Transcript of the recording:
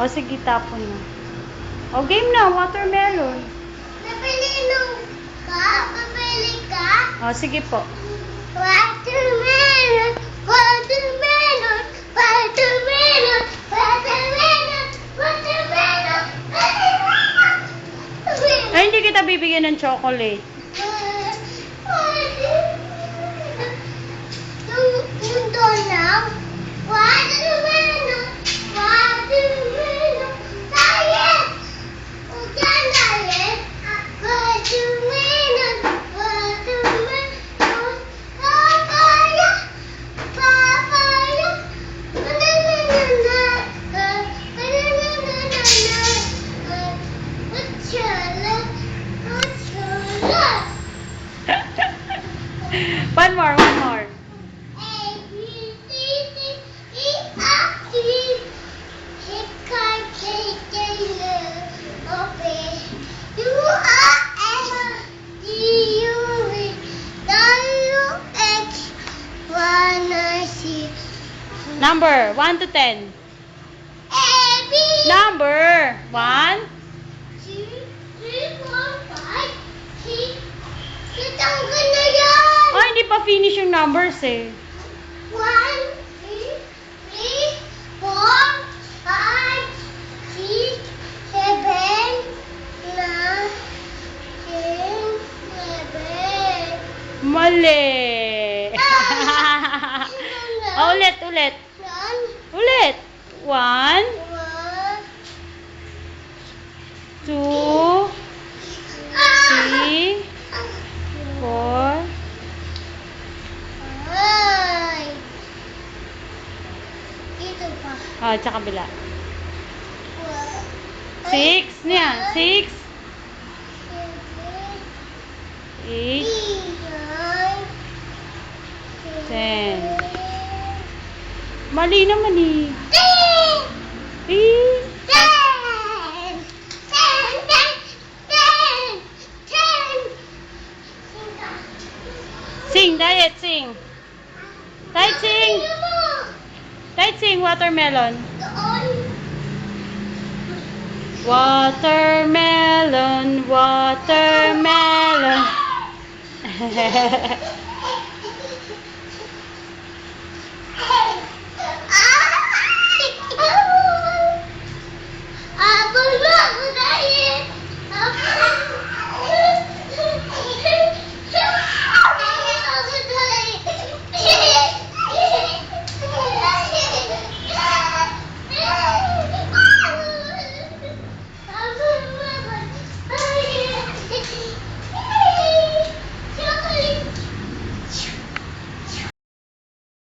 O, sige, tapon na. O, game na. Watermelon. Napili ka? Papili ka? O, sige po. Watermelon, watermelon, watermelon, watermelon, watermelon, watermelon. Ay, hindi kita bibigyan ng chocolate. Yung donaw, watermelon, watermelon, diet! Huwag yan, diet! Watermelon, watermelon, papaya, papaya, banana, banana, chocolate. One more, one more. Number 1 to 10. Number 1. Oh, hindi pa finish yung numbers eh. 1, 2, 3, 4, 5, 6, 7, 9, 10, 11. Mali. Oh, ulit, ulit. Ulit. 1, 2, 3, 4. Ito pa. Oh, tsaka kabila. 6 niya. 6, 8, 10. Mali naman eh. Eh. Sing, diet, sing. Diet, sing. Diet, sing, watermelon. Watermelon, watermelon.